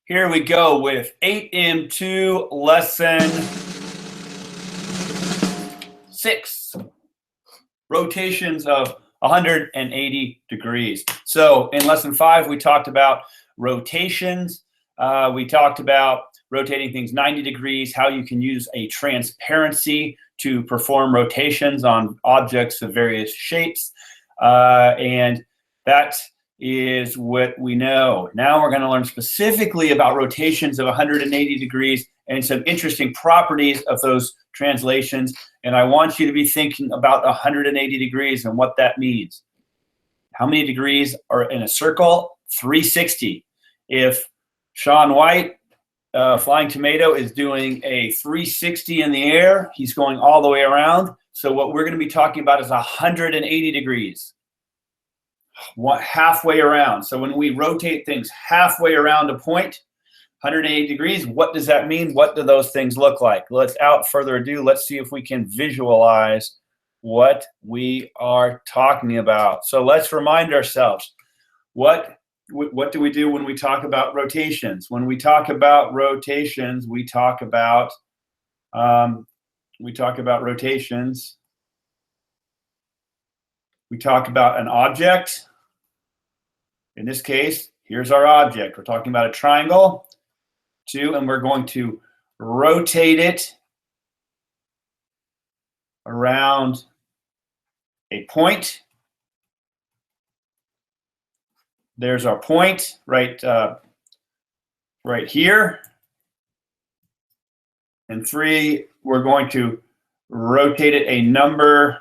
Here we go with 8M2 lesson 6, rotations of 180 degrees. So in lesson 5, we talked about rotations. We talked about rotating things 90 degrees, how you can use a transparency to perform rotations on objects of various shapes. And that is what we know. Now we're going to learn specifically about rotations of 180 degrees and some interesting properties of those translations. And I want you to be thinking about 180 degrees and what that means. How many degrees are in a circle? 360. If Sean White, Flying Tomato, is doing a 360 in the air, he's going all the way around. So what we're going to be talking about is 180 degrees. Halfway around. So when we rotate things halfway around a point, 180 degrees, what does that mean? What do those things look like? Without further ado, let's see if we can visualize what we are talking about. So let's remind ourselves, what do we do when we talk about rotations? When we talk about rotations, we talk about rotations. We talk about an object. In this case, here's our object. We're talking about a triangle, and we're going to rotate it around a point. There's our point right here. And 3, we're going to rotate it a number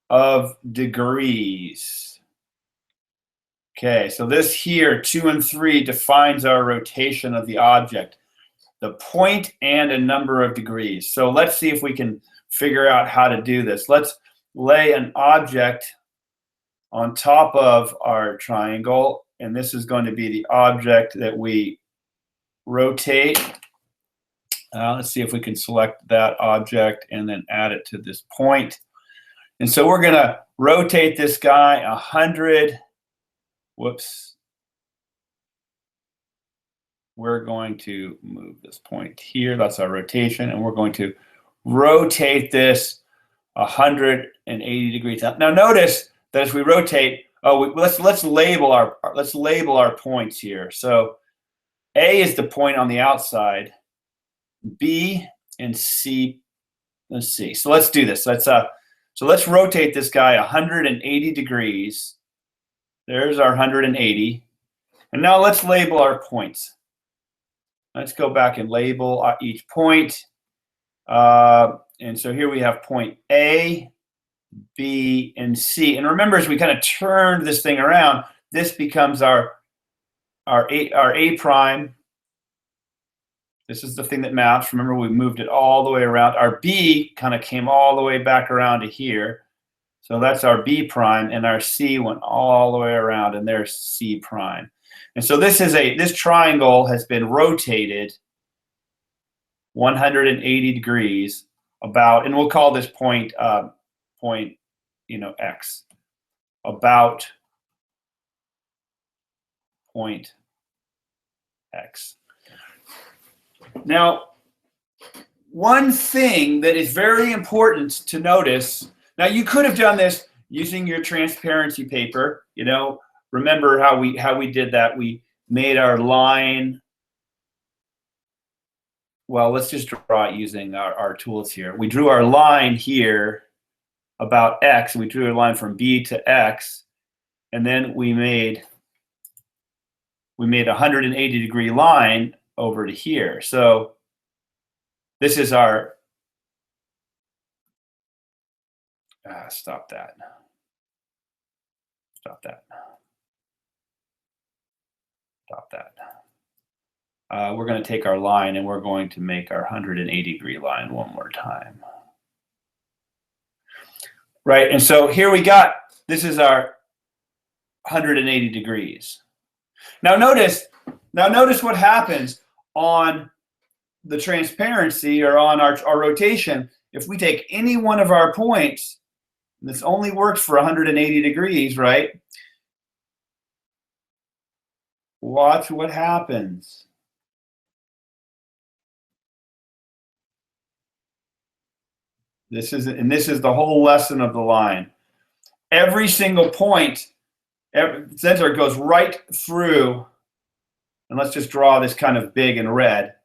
of degrees. Okay, so this here, 2 and 3, defines our rotation of the object, the point and a number of degrees. So let's see if we can figure out how to do this. Let's lay an object on top of our triangle, and this is going to be the object that we rotate. Let's see if we can select that object and then add it to this point. And so we're going to rotate this guy 100. Whoops. We're going to move this point here. That's our rotation. And we're going to rotate this 180 degrees. Now notice that as we rotate, let's label our points here. So A is the point on the outside. B and C. Let's see. So let's do this. So let's rotate this guy 180 degrees. There's our 180. And now let's label our points. Let's go back and label each point. And so here we have point A, B, and C. And remember, as we kind of turn this thing around, this becomes our A prime. This is the thing that maps. Remember, we moved it all the way around. Our B kind of came all the way back around to here. So that's our B prime, and our C went all the way around, and there's C prime. And so this triangle has been rotated 180 degrees about, and we'll call this point X, about point X. Now, one thing that is very important to notice. Now, you could have done this using your transparency paper. Remember how we did that? We made our line. Well, let's just draw it using our tools here. We drew our line here about X. We drew a line from B to X, and then we made a 180 degree line over to here. So this is our stop that. We're going to take our line and we're going to make our 180 degree line one more time. Right, and so here this is our 180 degrees. Now notice what happens on the transparency or on our rotation. If we take any one of our points, this only works for 180 degrees, right? Watch what happens. This is the whole lesson of the line. Every single point, sensor goes right through, and let's just draw this kind of big in red.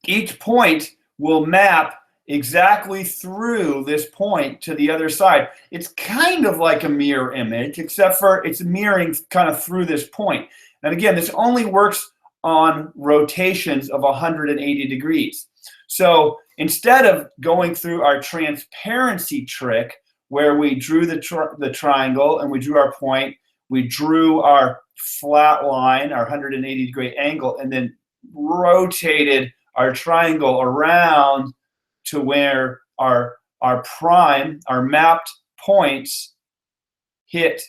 Each point will map exactly through this point to the other side. It's kind of like a mirror image, except for it's mirroring kind of through this point. And again, this only works on rotations of 180 degrees. So instead of going through our transparency trick where we drew the triangle and we drew our point, we drew our flat line, our 180 degree angle, and then rotated our triangle around to where our prime, our mapped points hit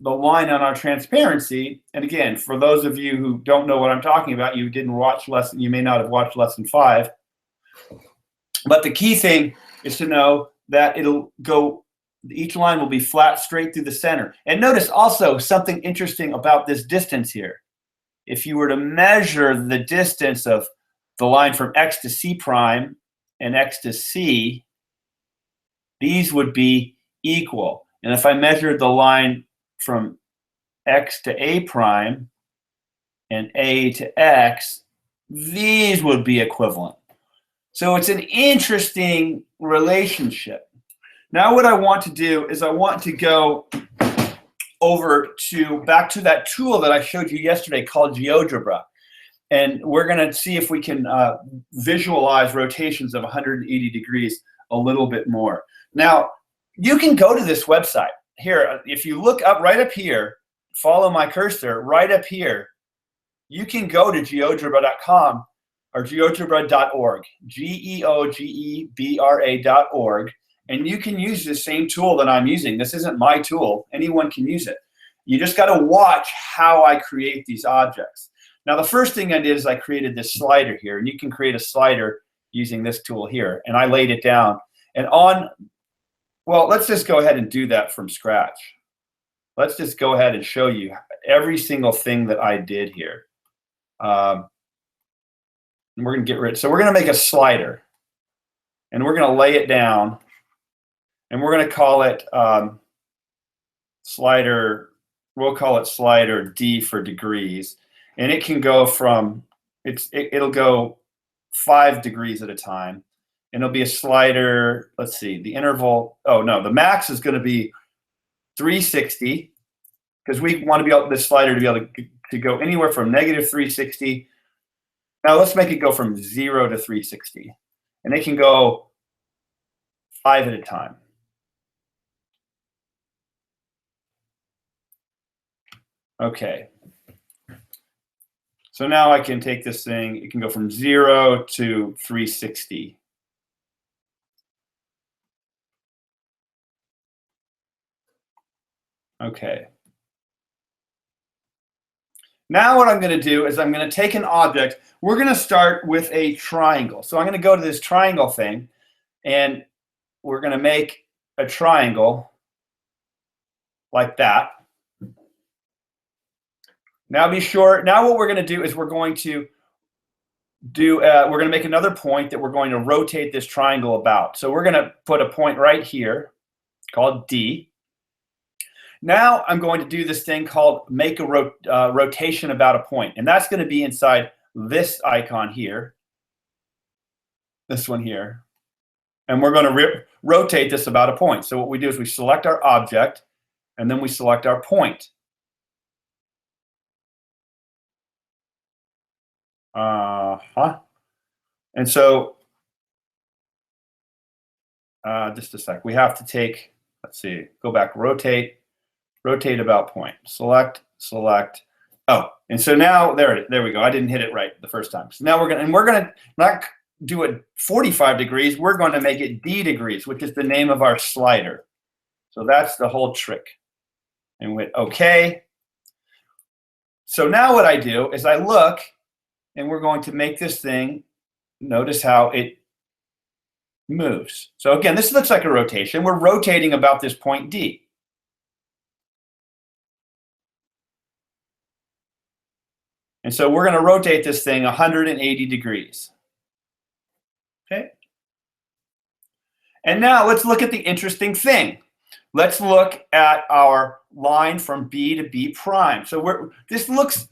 the line on our transparency. And again, for those of you who don't know what I'm talking about, you may not have watched lesson 5. But the key thing is to know that each line will be flat straight through the center. And notice also something interesting about this distance here. If you were to measure the distance of the line from X to C prime and X to C, these would be equal. And if I measured the line from X to A prime and A to X, these would be equivalent. So it's an interesting relationship. Now what I want to do is I want to go back to that tool that I showed you yesterday called GeoGebra. And we're going to see if we can visualize rotations of 180 degrees a little bit more. Now, you can go to this website. Here, if you look up right up here, follow my cursor right up here, you can go to geogebra.com or geogebra.org, geogebra.org, and you can use the same tool that I'm using. This isn't my tool. Anyone can use it. You just got to watch how I create these objects. Now, the first thing I did is I created this slider here, and you can create a slider using this tool here, and I laid it down. And well, let's just go ahead and do that from scratch. Let's just go ahead and show you every single thing that I did here. And we're going to get rid. So we're going to make a slider, and we're going to lay it down, and we're going to call it slider. We'll call it slider D for degrees, and it can go from it'll go 5 degrees at a time, and it'll be a slider. Let's see, the interval. Oh no, the max is going to be 360 because we want to be able this slider to be able to go anywhere from negative 360. Now let's make it go from 0 to 360, and it can go 5 at a time. Okay. So now I can take this thing, it can go from 0 to 360. Okay. Now what I'm going to do is I'm going to take an object. We're going to start with a triangle. So I'm going to go to this triangle thing, and we're going to make a triangle like that. Now be sure, now what we're going to do is we're going to make another point that we're going to rotate this triangle about. So we're going to put a point right here called D. Now I'm going to do this thing called make a rotation about a point, and that's going to be inside this icon here, this one here, and we're going to rotate this about a point. So what we do is we select our object, and then we select our point. And so, just a sec. We have to take, let's see, go back, rotate about point. Select. Oh, and so now there we go. I didn't hit it right the first time. So now we're gonna not do it 45 degrees. We're going to make it D degrees, which is the name of our slider. So that's the whole trick. And we OK. So now what I do is I look, and we're going to make this thing, notice how it moves. So again, this looks like a rotation. We're rotating about this point D. And so we're going to rotate this thing 180 degrees. And now let's look at the interesting thing. Let's look at our line from B to B prime. So this looks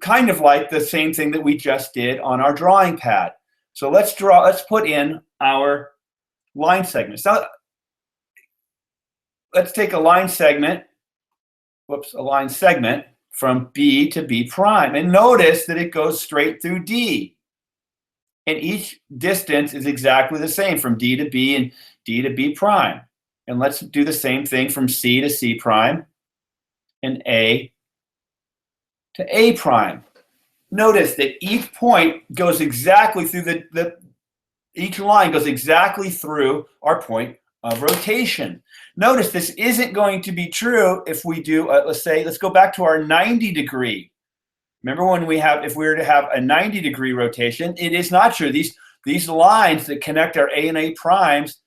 kind of like the same thing that we just did on our drawing pad. So let's put in our line segments. Now, let's take a line segment, a line segment from B to B prime. And notice that it goes straight through D. And each distance is exactly the same from D to B and D to B prime. And let's do the same thing from C to C prime and A to A prime. Notice that each point goes exactly through each line goes exactly through our point of rotation. Notice this isn't going to be true if we do, let's go back to our 90 degree. Remember if we were to have a 90 degree rotation, it is not true. These lines that connect our A and A primes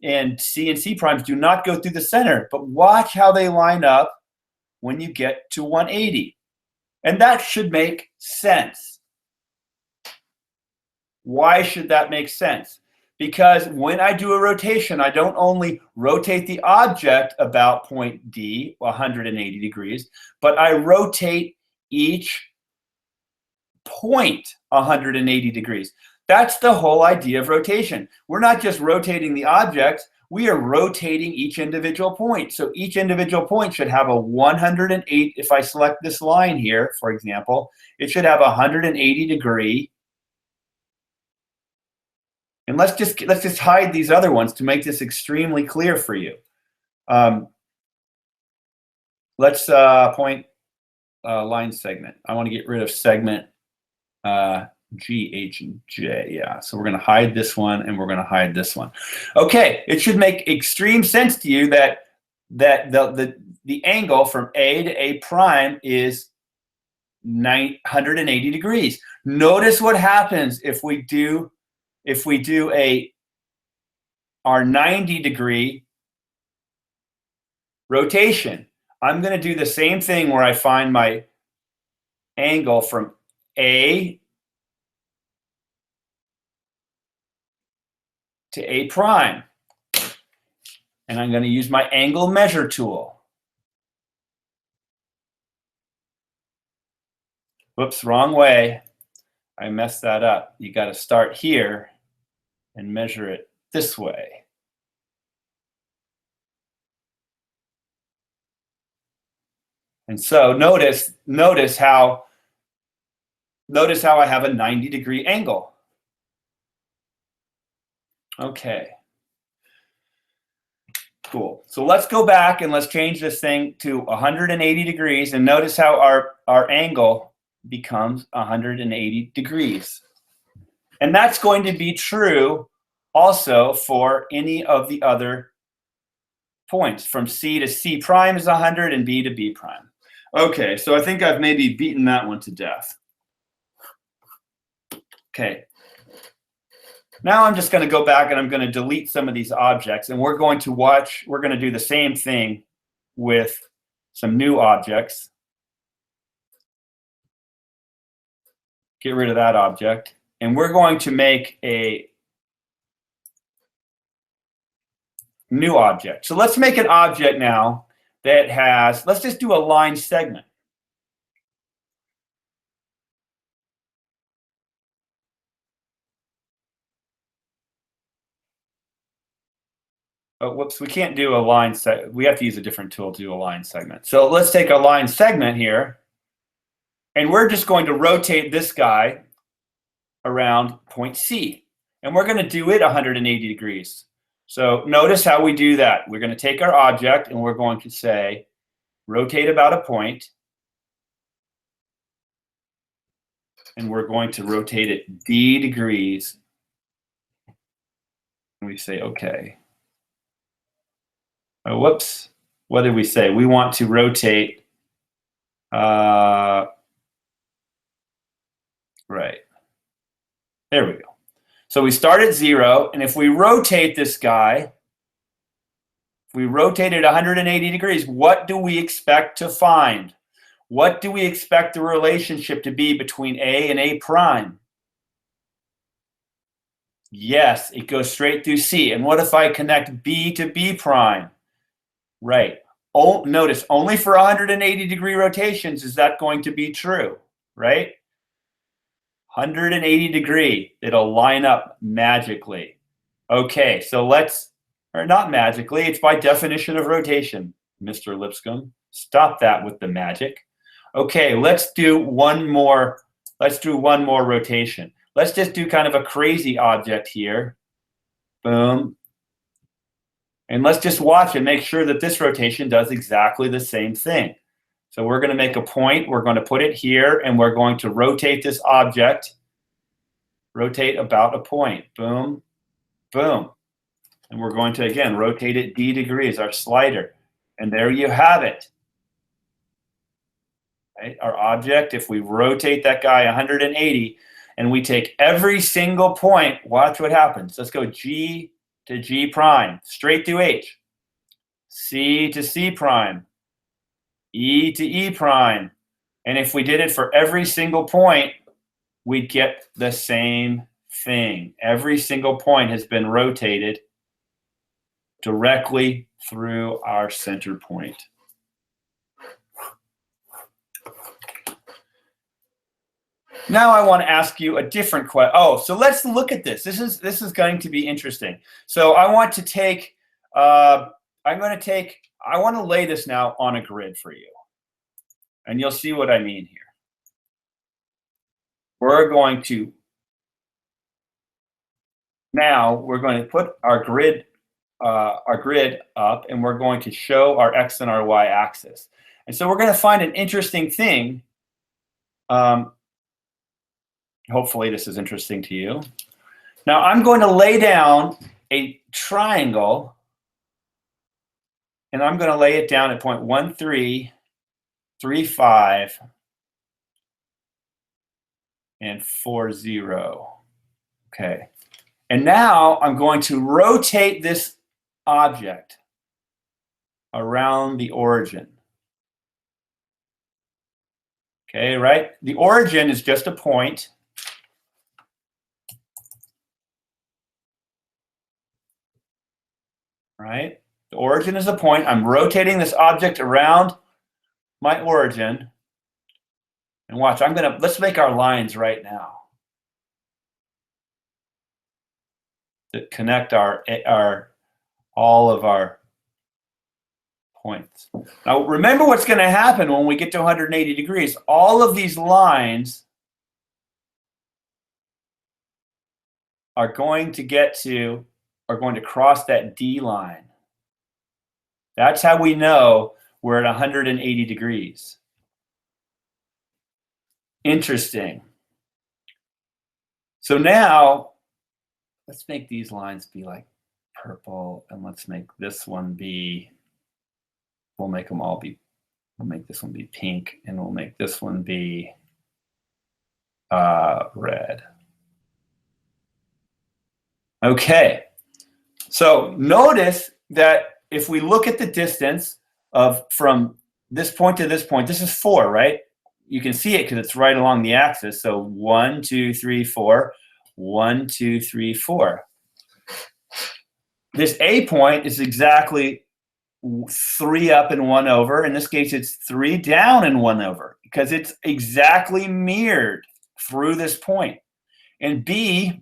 and C primes do not go through the center, but watch how they line up when you get to 180. And that should make sense. Why should that make sense? Because when I do a rotation, I don't only rotate the object about point D, 180 degrees, but I rotate each point 180 degrees. That's the whole idea of rotation. We're not just rotating the object, we are rotating each individual point. So each individual point should have a 108, if I select this line here, for example, it should have a 180 degree. And let's just hide these other ones to make this extremely clear for you. Let's point line segment. I want to get rid of segment G, H, and J. Yeah, so we're going to hide this one and we're going to hide this one. Okay, it should make extreme sense to you that the angle from A to A prime is 180 degrees. Notice what happens if we do our 90 degree rotation. I'm going to do the same thing where I find my angle from A to A prime. And I'm going to use my angle measure tool. Whoops, wrong way. I messed that up. You got to start here and measure it this way. And so notice how I have a 90 degree angle. Okay. Cool. So let's go back and let's change this thing to 180 degrees and notice how our angle becomes 180 degrees. And that's going to be true also for any of the other points. From C to C prime is 100 and B to B prime. Okay, so I think I've maybe beaten that one to death. Okay. Now I'm just going to go back and I'm going to delete some of these objects, and we're going to do the same thing with some new objects. Get rid of that object. And we're going to make a new object. So let's make an object now that has, let's just do a line segment. Oh, whoops, we can't do a line segment. We have to use a different tool to do a line segment. So let's take a line segment here, and we're just going to rotate this guy around point C. And we're going to do it 180 degrees. So notice how we do that. We're going to take our object and we're going to say, rotate about a point. And we're going to rotate it D degrees. And we say, okay. Oh, whoops. What did we say? We want to rotate. Right. There we go. So we start at 0, and if we rotate this guy, if we rotate it 180 degrees, what do we expect to find? What do we expect the relationship to be between A and A prime? Yes, it goes straight through C. And what if I connect B to B prime? Right. Oh, notice only for 180-degree rotations is that going to be true, right? 180-degree, it'll line up magically. Okay, so let's, or not magically, it's by definition of rotation, Mr. Lipscomb. Stop that with the magic. Okay, let's do one more rotation. Let's just do kind of a crazy object here. Boom. And let's just watch and make sure that this rotation does exactly the same thing. So we're going to make a point, we're going to put it here, and we're going to rotate this object, rotate about a point. Boom, boom. And we're going to, again, rotate it d degrees, our slider. And there you have it. Right? Our object, if we rotate that guy 180, and we take every single point, watch what happens. Let's go G to G prime, straight through H. C to C prime, E to E prime. And if we did it for every single point, we'd get the same thing. Every single point has been rotated directly through our center point. Now I want to ask you a different question. Oh, so let's look at this. This is going to be interesting. So I want to take, I want to lay this now on a grid for you. And you'll see what I mean here. We're going to put our grid up, and we're going to show our X and our Y axis. And so we're going to find an interesting thing. Hopefully this is interesting to you. Now I'm going to lay down a triangle, and I'm going to lay it down at point 1335 and 40. Okay. And now I'm going to rotate this object around the origin. Okay, right? The origin is just a point. Right? The origin is a point. I'm rotating this object around my origin. And watch, let's make our lines right now that connect all of our points. Now, remember what's going to happen when we get to 180 degrees. All of these lines are going to cross that D line. That's how we know we're at 180 degrees. Interesting. So now, let's make these lines be like purple, and let's make this one be, we'll make this one be pink, and we'll make this one be red. Okay. So notice that if we look at the distance from this point to this point, this is 4, right? You can see it because it's right along the axis. So 1, 2, 3, 4, 1, 2, 3, 4. This A point is exactly 3 up and 1 over. In this case, it's 3 down and 1 over because it's exactly mirrored through this point. And B,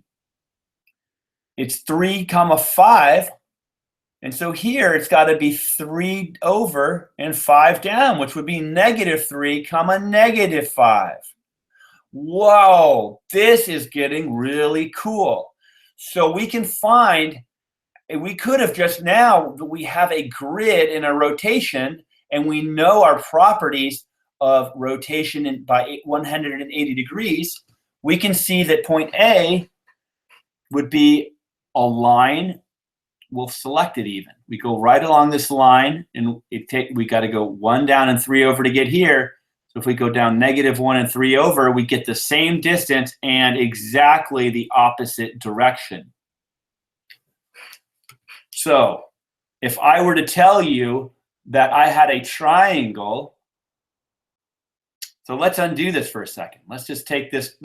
it's 3, 5. And so here it's got to be 3 over and 5 down, which would be -3, -5. Whoa, this is getting really cool. So we can find, we could have just now, we have a grid in a rotation, and we know our properties of rotation by 180 degrees. We can see that point A would be a line. We'll select it even. We go right along this line, and we got to go 1 down and 3 over to get here. So if we go down -1 and 3 over, we get the same distance and exactly the opposite direction. So if I were to tell you that I had a triangle, so let's undo this for a second. Let's just take this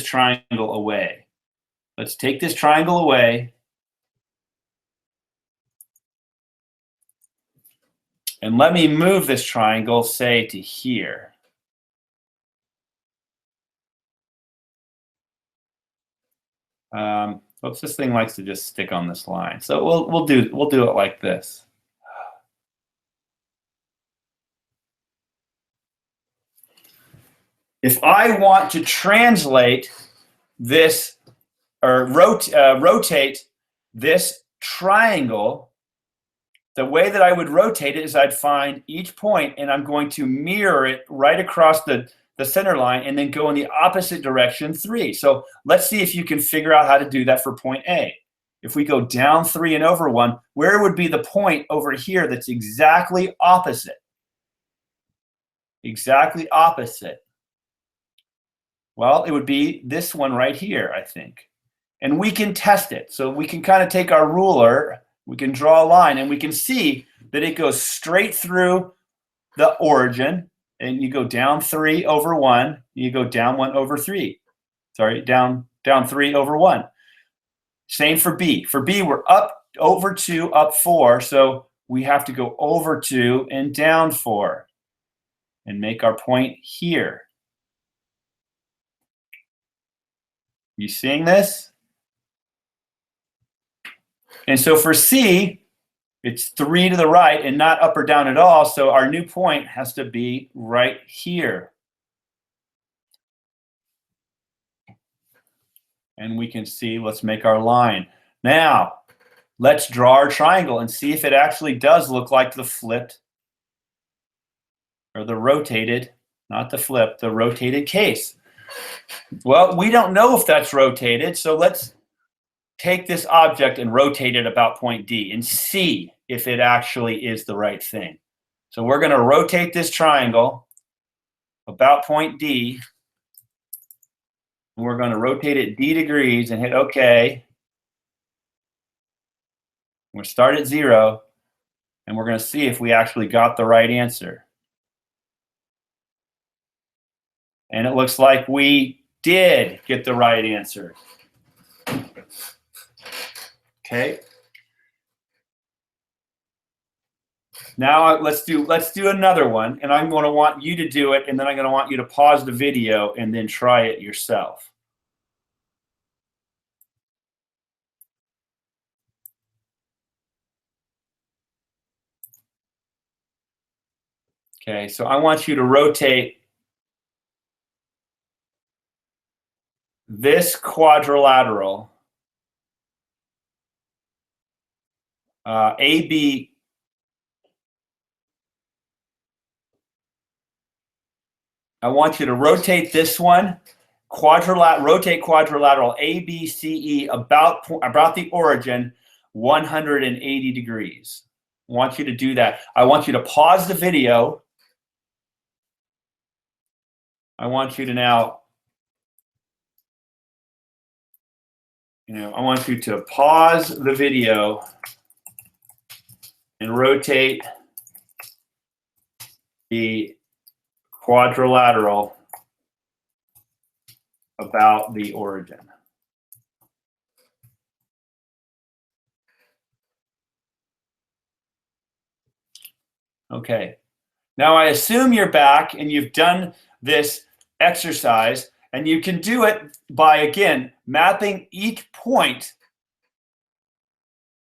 triangle away. Let's take this triangle away. And let me move this triangle, say, to here. Oops, this thing likes to just stick on this line. So we'll do it like this. If I want to translate this or rotate this triangle, the way that I would rotate it is I'd find each point and I'm going to mirror it right across the center line and then go in the opposite direction 3. So let's see if you can figure out how to do that for point A. If we go down 3 and over 1, where would be the point over here that's exactly opposite? Exactly opposite. Well, it would be this one right here, I think. And we can test it. So we can kind of take our ruler, we can draw a line, and we can see that it goes straight through the origin. And you go down 3 over 1, you go down 1 over 3. Sorry, down 3 over 1. Same for B. For B, we're up over 2, up 4. So we have to go over 2 and down 4 and make our point here. You seeing this? And so for C, it's 3 to the right and not up or down at all. So our new point has to be right here. And we can see, let's make our line. Now, let's draw our triangle and see if it actually does look like the flipped or the rotated, not the flipped, the rotated case. Well, we don't know if that's rotated, so let's take this object and rotate it about point D and see if it actually is the right thing. So we're going to rotate this triangle about point D. And we're going to rotate it D degrees and hit OK. We'll start at 0, and we're going to see if we actually got the right answer. And it looks like we did get the right answer. Okay. Now let's do another one, and I'm going to want you to do it, and then I'm going to want you to pause the video and then try it yourself. Okay, so I want you to rotate this quadrilateral AB. I want you to rotate this one, rotate quadrilateral ABCE about the origin 180 degrees. I want you to do that. I want you to pause the video. I want you to now, I want you to pause the video and rotate the quadrilateral about the origin. Okay. Now I assume you're back and you've done this exercise, and you can do it by, again, mapping each point.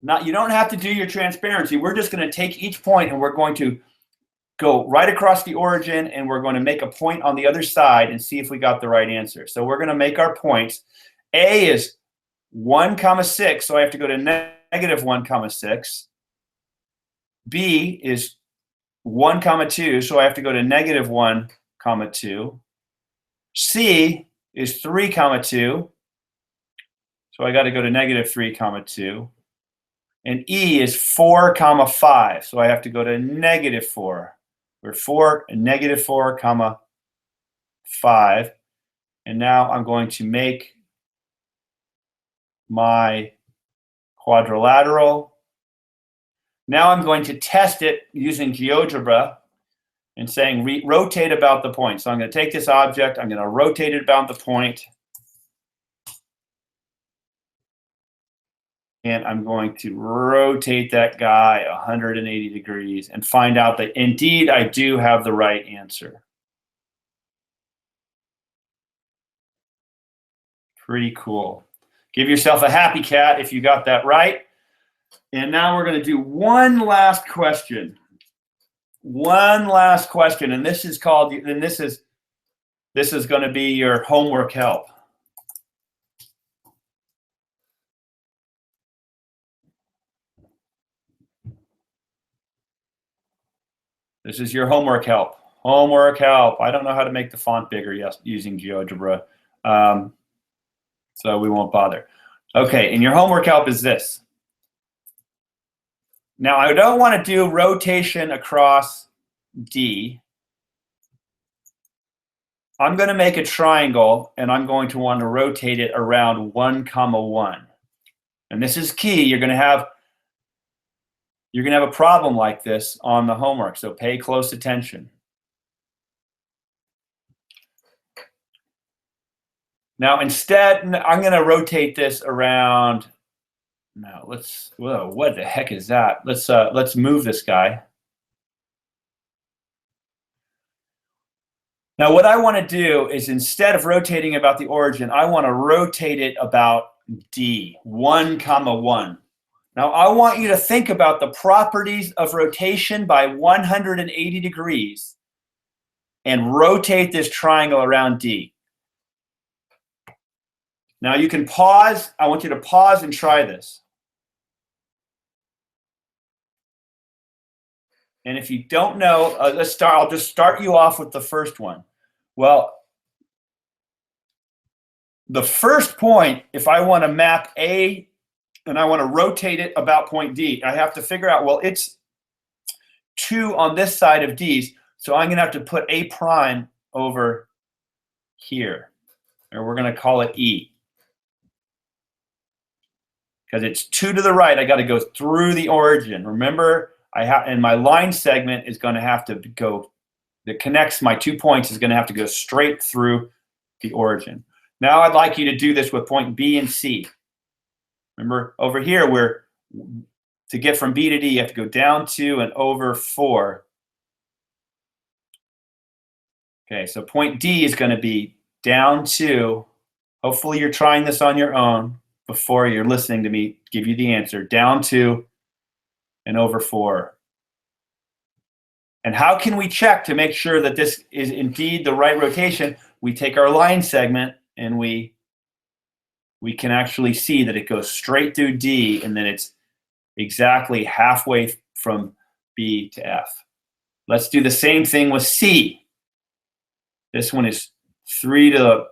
You don't have to do your transparency. We're just going to take each point and we're going to go right across the origin, and we're going to make a point on the other side and see if we got the right answer. So we're going to make our points. A is 1, 6, so I have to go to negative 1, 6. B is 1, 2, so I have to go to negative 1, 2. C is 3, 2, so I got to go to negative 3, 2. And E is 4, 5, so I have to go to negative 4. We're negative 4, 5. And now I'm going to make my quadrilateral. Now I'm going to test it using GeoGebra and saying rotate about the point. So I'm going to take this object, I'm going to rotate it about the point. and I'm going to rotate that guy 180 degrees and find out that indeed I do have the right answer. Pretty cool. Give yourself a happy cat if you got that right. And now we're going to do one last question. One last question, and this is called, and this is going to be your homework help. This is your homework help. Homework help. I don't know how to make the font bigger using GeoGebra, so we won't bother. Okay, and your homework help is this. Now, I don't want to do rotation across D. I'm going to make a triangle, and I'm going to want to rotate it around 1, 1. And this is key. You're going to have a problem like this on the homework, so pay close attention. Now, instead, I'm going to rotate this around. Now, whoa, what the heck is that? Let's move this guy. Now, what I want to do is, instead of rotating about the origin, I want to rotate it about D, 1, 1. Now, I want you to think about the properties of rotation by 180 degrees and rotate this triangle around D. Now, you can pause. I want you to pause and try this. And if you don't know, I'll just start you off with the first one. Well, the first point, if I want to map A and I want to rotate it about point D, I have to figure out, well, it's 2 on this side of D's, so I'm going to have to put A prime over here, or we're going to call it E. Because it's 2 to the right, I got to go through the origin. Remember, and my line segment is going to have to go, that connects my 2 points is going to have to go straight through the origin. Now I'd like you to do this with point B and C. Remember, over here, to get from B to D, you have to go down 2 and over 4. Okay, so point D is going to be down 2. Hopefully you're trying this on your own before you're listening to me give you the answer. Down 2 and over 4. And how can we check to make sure that this is indeed the right rotation? We take our line segment and we can actually see that it goes straight through D and then it's exactly halfway from B to F. Let's do the same thing with C. This one is 3 to the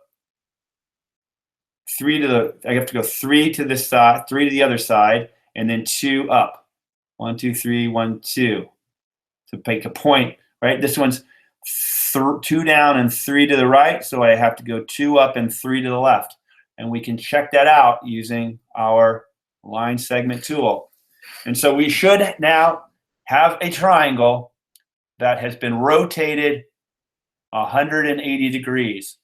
I have to go 3 to this side, 3 to the other side, and then 2 up. 1, 2, 3, 1, 2. To make a point, right? This one's 2 down and 3 to the right, so I have to go 2 up and 3 to the left. And we can check that out using our line segment tool. And so we should now have a triangle that has been rotated 180 degrees.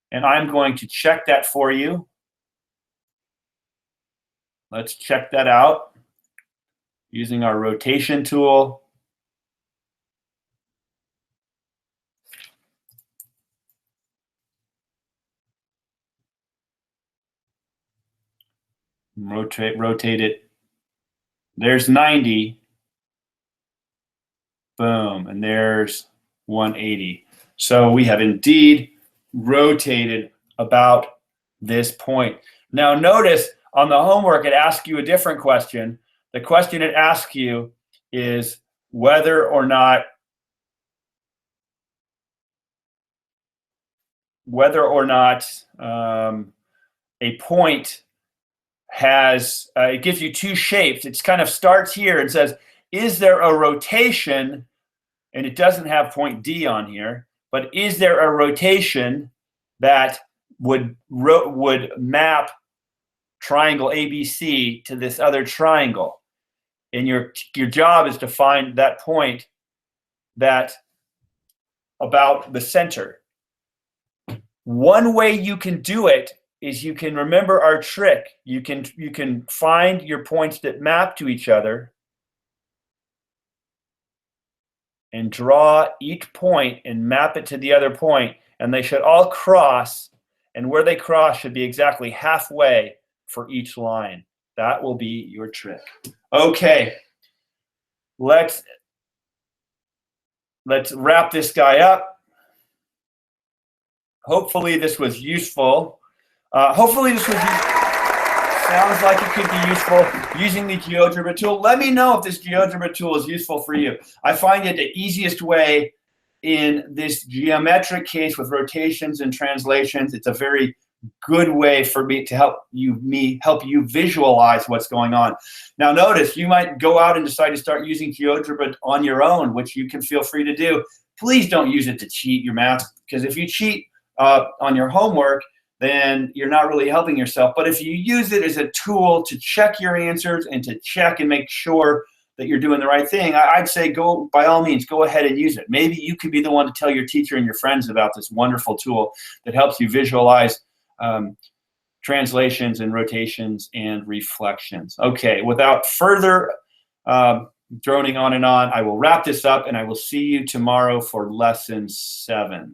And I'm going to check that for you. Let's check that out using our rotation tool. Rotate it. There's 90. Boom, and there's 180. So we have indeed rotated about this point. Now notice on the homework it asks you a different question. The question it asks you is whether or not a point has, it gives you 2 shapes. It kind of starts here and says, is there a rotation? And it doesn't have point D on here, but is there a rotation that would map triangle ABC to this other triangle? And your job is to find that point that about the center. One way you can do it is you can remember our trick. You can find your points that map to each other and draw each point and map it to the other point, and they should all cross, and where they cross should be exactly halfway for each line. That will be your trick. Okay, let's wrap this guy up. Hopefully this was useful. Hopefully this was sounds like it could be useful using the GeoGebra tool. Let me know if this GeoGebra tool is useful for you. I find it the easiest way in this geometric case with rotations and translations. It's a very good way for me to help you visualize what's going on. Now notice, you might go out and decide to start using GeoGebra on your own, which you can feel free to do. Please don't use it to cheat your math, because if you cheat on your homework, then you're not really helping yourself. But if you use it as a tool to check your answers and to check and make sure that you're doing the right thing, I'd say go, by all means, go ahead and use it. Maybe you could be the one to tell your teacher and your friends about this wonderful tool that helps you visualize translations and rotations and reflections. Okay, without further droning on and on, I will wrap this up, and I will see you tomorrow for lesson 7.